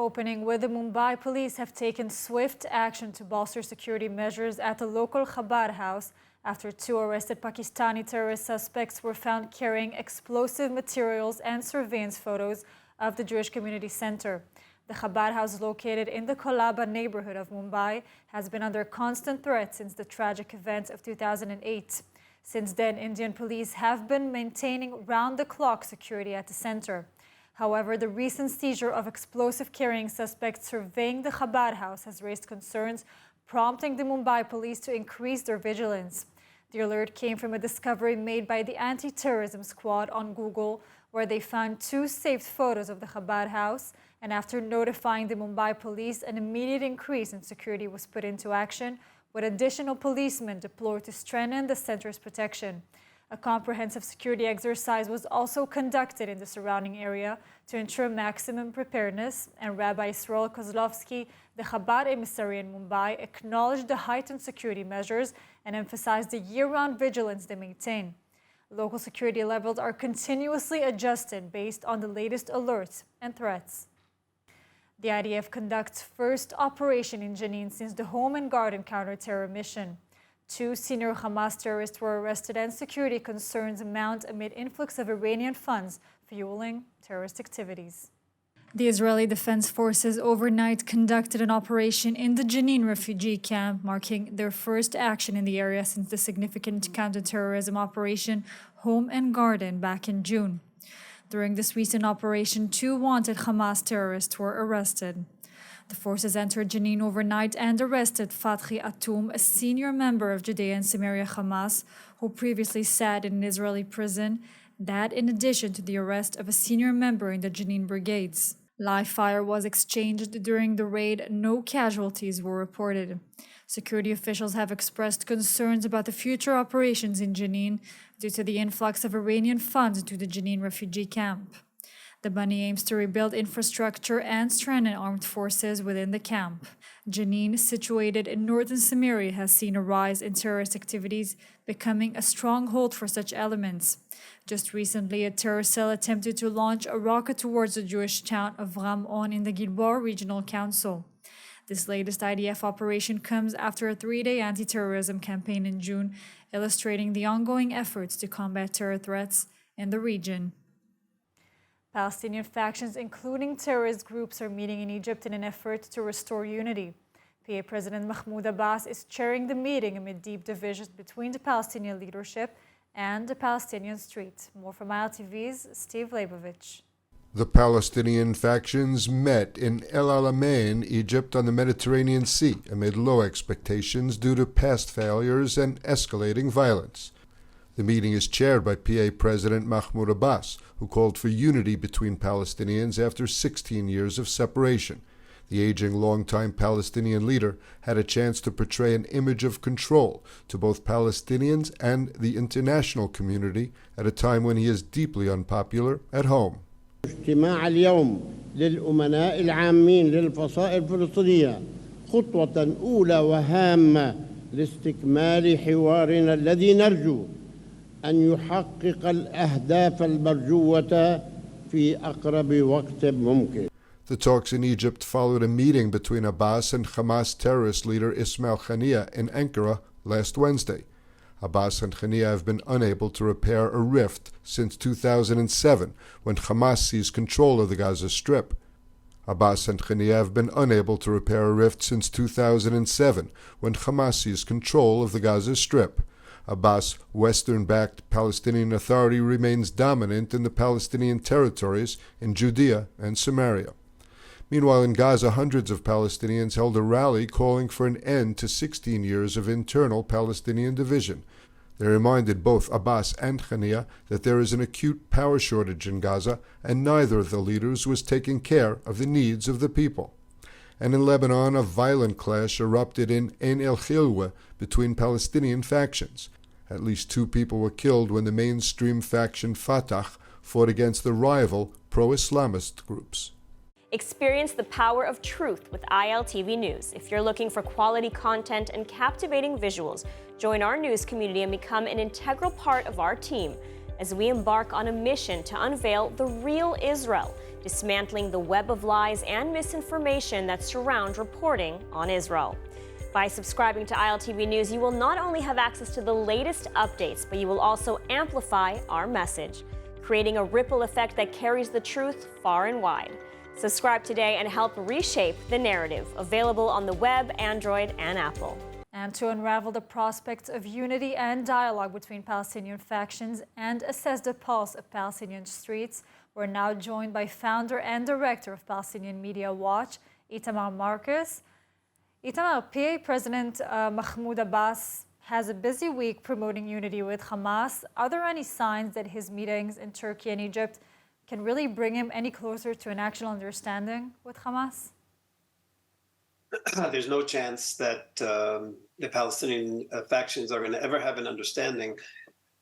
opening with the Mumbai police have taken swift action to bolster security measures at the local Chabad house after 2 arrested Pakistani terrorist suspects were found carrying explosive materials and surveillance photos of the Jewish Community Center. The Chabad house, located in the Colaba neighborhood of Mumbai, has been under constant threat since the tragic events of 2008. Since then, Indian police have been maintaining round-the-clock security at the center. However, the recent seizure of explosive-carrying suspects surveying the Chabad house has raised concerns, prompting the Mumbai police to increase their vigilance. The alert came from a discovery made by the anti-terrorism squad on Google, where they found 2 saved photos of the Chabad house, and after notifying the Mumbai police, an immediate increase in security was put into action, with additional policemen deployed to strengthen the center's protection. A comprehensive security exercise was also conducted in the surrounding area to ensure maximum preparedness, and Rabbi Israel Kozlovsky, the Chabad emissary in Mumbai, acknowledged the heightened security measures and emphasized the year-round vigilance they maintain. Local security levels are continuously adjusted based on the latest alerts and threats. The IDF conducts first operation in Jenin since the Home and Garden counter-terror mission. 2 senior Hamas terrorists were arrested, and security concerns mount amid influx of Iranian funds fueling terrorist activities. The Israeli Defense Forces overnight conducted an operation in the Jenin refugee camp, marking their first action in the area since the significant counterterrorism operation Home and Garden back in June. During this recent operation, 2 wanted Hamas terrorists were arrested. The forces entered Jenin overnight and arrested Fatah Atum, a senior member of Judea and Samaria Hamas, who previously sat in an Israeli prison, that in addition to the arrest of a senior member in the Jenin brigades. Live fire was exchanged during the raid. No casualties were reported. Security officials have expressed concerns about the future operations in Jenin due to the influx of Iranian funds into the Jenin refugee camp. The money aims to rebuild infrastructure and strengthen armed forces within the camp. Jenin, situated in northern Samaria, has seen a rise in terrorist activities, becoming a stronghold for such elements. Just recently, a terror cell attempted to launch a rocket towards the Jewish town of Ramon in the Gilboa Regional Council. This latest IDF operation comes after a 3-day anti-terrorism campaign in June, illustrating the ongoing efforts to combat terror threats in the region. Palestinian factions, including terrorist groups, are meeting in Egypt in an effort to restore unity. PA President Mahmoud Abbas is chairing the meeting amid deep divisions between the Palestinian leadership and the Palestinian street. More from ILTV's Steve Leibovich. The Palestinian factions met in El Alamein, Egypt, on the Mediterranean Sea, amid low expectations due to past failures and escalating violence. The meeting is chaired by PA President Mahmoud Abbas, who called for unity between Palestinians after 16 years of separation. The aging longtime Palestinian leader had a chance to portray an image of control to both Palestinians and the international community at a time when he is deeply unpopular at home. اجتماع اليوم للأمناء العامين للفصائل الفلسطينية خطوة أولى وهامة لاستكمال حوارنا الذي نرجو أن يحقق الأهداف المرجوة في أقرب وقت ممكن. The talks in Egypt followed a meeting between Abbas and Hamas terrorist leader Ismail Haniyeh in Ankara last Wednesday. Abbas and Haniyeh have been unable to repair a rift since 2007, when Hamas seized control of the Gaza Strip. Abbas and Haniyeh have been unable to repair a rift since 2007, when Hamas seized control of the Gaza Strip. Abbas' Western-backed Palestinian Authority remains dominant in the Palestinian territories in Judea and Samaria. Meanwhile, in Gaza, hundreds of Palestinians held a rally calling for an end to 16 years of internal Palestinian division. They reminded both Abbas and Haniyeh that there is an acute power shortage in Gaza, and neither of the leaders was taking care of the needs of the people. And in Lebanon, a violent clash erupted in Ein el-Khilwa between Palestinian factions. At least 2 people were killed when the mainstream faction Fatah fought against the rival pro-Islamist groups. Experience the power of truth with ILTV News. If you're looking for quality content and captivating visuals, join our news community and become an integral part of our team as we embark on a mission to unveil the real Israel, dismantling the web of lies and misinformation that surround reporting on Israel. By subscribing to ILTV News, you will not only have access to the latest updates, but you will also amplify our message, creating a ripple effect that carries the truth far and wide. Subscribe today and help reshape the narrative. Available on the web, Android, and Apple. And to unravel the prospects of unity and dialogue between Palestinian factions and assess the pulse of Palestinian streets, we're now joined by founder and director of Palestinian Media Watch, Itamar Marcus. Itamar, PA President Mahmoud Abbas has a busy week promoting unity with Hamas. Are there any signs that his meetings in Turkey and Egypt can really bring him any closer to an actual understanding with Hamas? There's no chance that the Palestinian factions are going to ever have an understanding.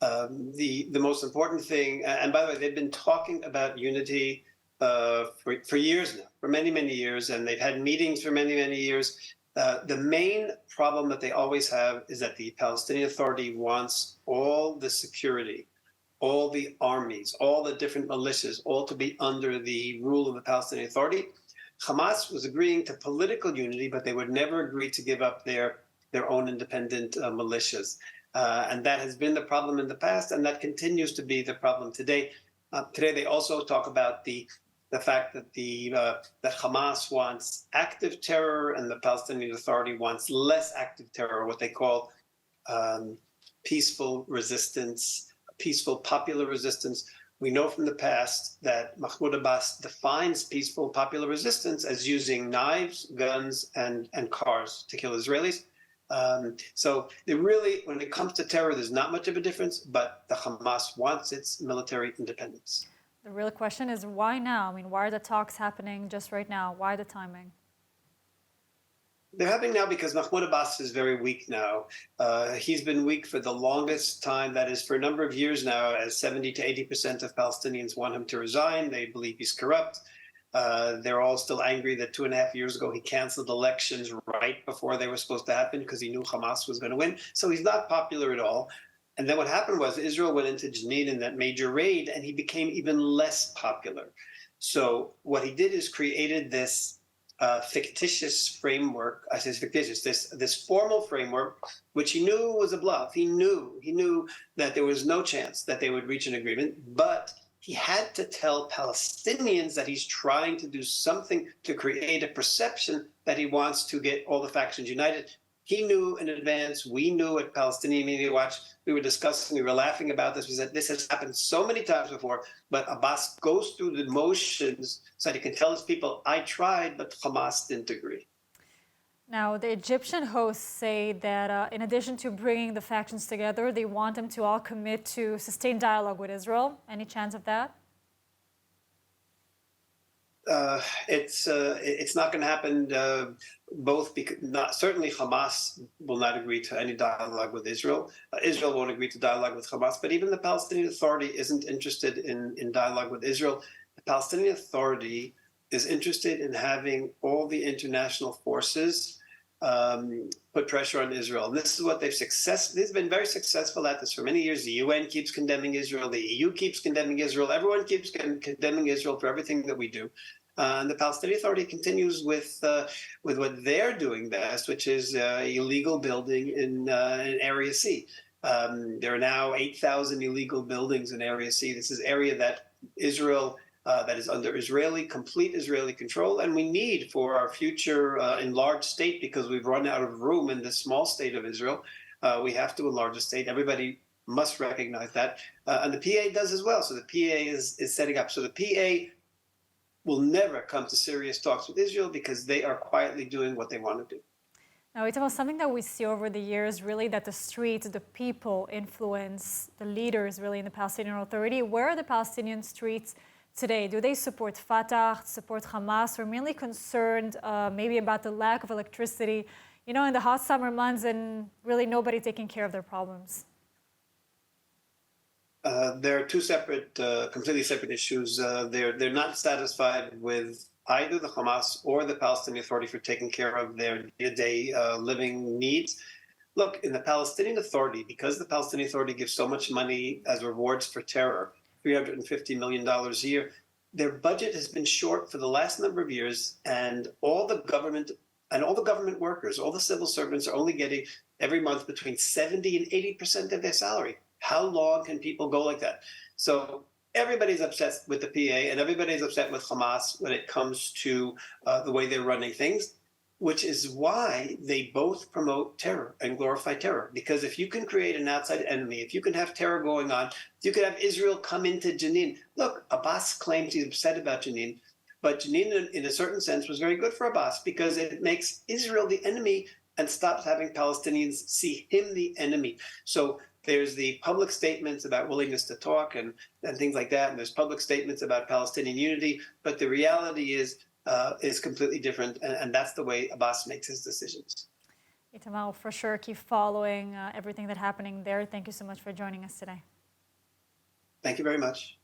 The most important thing, and by the way, they've been talking about unity for years now, for many, many years, and they've had meetings for many, many years. The main problem that they always have is that the Palestinian Authority wants all the security, all the armies, all the different militias, all to be under the rule of the Palestinian Authority. Hamas was agreeing to political unity, but they would never agree to give up their own independent militias. And that has been the problem in the past, and that continues to be the problem today. Today, they also talk about the fact that that Hamas wants active terror and the Palestinian Authority wants less active terror, what they call peaceful resistance, peaceful popular resistance. We know from the past that Mahmoud Abbas defines peaceful popular resistance as using knives, guns, and cars to kill Israelis. So they really, when it comes to terror, there's not much of a difference, but the Hamas wants its military independence. The real question is why now? I mean, why are the talks happening just right now? Why the timing? They're happening now because Mahmoud Abbas is very weak now. He's been weak for the longest time, that is for a number of years now, as 70 to 80% of Palestinians want him to resign. They believe he's corrupt. They're all still angry that 2.5 years ago he canceled elections right before they were supposed to happen because he knew Hamas was going to win. So he's not popular at all. And then what happened was Israel went into Jenin in that major raid, and he became even less popular. So what he did is created this fictitious framework. I say fictitious. This formal framework, which he knew was a bluff. He knew that there was no chance that they would reach an agreement, but he had to tell Palestinians that he's trying to do something to create a perception that he wants to get all the factions united. He knew in advance. We knew at Palestinian Media Watch. We were discussing, we were laughing about this. We said, this has happened so many times before, but Abbas goes through the motions so that he can tell his people, I tried, but Hamas didn't agree. Now, the Egyptian hosts say that in addition to bringing the factions together, they want them to all commit to sustained dialogue with Israel. Any chance of that? It's not going to happen. Both because certainly Hamas will not agree to any dialogue with Israel. Israel won't agree to dialogue with Hamas. But even the Palestinian Authority isn't interested in dialogue with Israel. The Palestinian Authority is interested in having all the international forces put pressure on Israel. And this is what they've been very successful at this for many years. The UN keeps condemning Israel. The EU keeps condemning Israel. Everyone keeps condemning Israel for everything that we do. And the Palestinian Authority continues with what they're doing best, which is illegal building in Area C. There are now 8,000 illegal buildings in Area C. This is area that Israel, that is under complete Israeli control, and we need for our future enlarged state, because we've run out of room in this small state of Israel. We have to enlarge the state. Everybody must recognize that. And the PA does as well. So the PA is setting up. So the PA will never come to serious talks with Israel because they are quietly doing what they want to do. Now, it's about something that we see over the years, really, that the streets, the people influence the leaders, really, in the Palestinian Authority. Where are the Palestinian streets today? Do they support Fatah, support Hamas, or mainly concerned maybe about the lack of electricity, in the hot summer months and really nobody taking care of their problems? There are two separate, completely separate issues. They're not satisfied with either the Hamas or the Palestinian Authority for taking care of their day-to-day living needs. Look, in the Palestinian Authority, because the Palestinian Authority gives so much money as rewards for terror, $350 million a year, their budget has been short for the last number of years, and all the government workers, all the civil servants are only getting every month between 70 and 80% of their salary. How long can people go like that? So everybody's upset with the PA, and everybody's upset with Hamas when it comes to the way they're running things, which is why they both promote terror and glorify terror. Because if you can create an outside enemy, if you can have terror going on, if you could have Israel come into Jenin. Look, Abbas claims he's upset about Jenin, but Jenin, in a certain sense, was very good for Abbas because it makes Israel the enemy and stops having Palestinians see him the enemy. So there's the public statements about willingness to talk and things like that, and there's public statements about Palestinian unity, but the reality is completely different, and that's the way Abbas makes his decisions. Itamar will for sure keep following everything that's happening there. Thank you so much for joining us today. Thank you very much.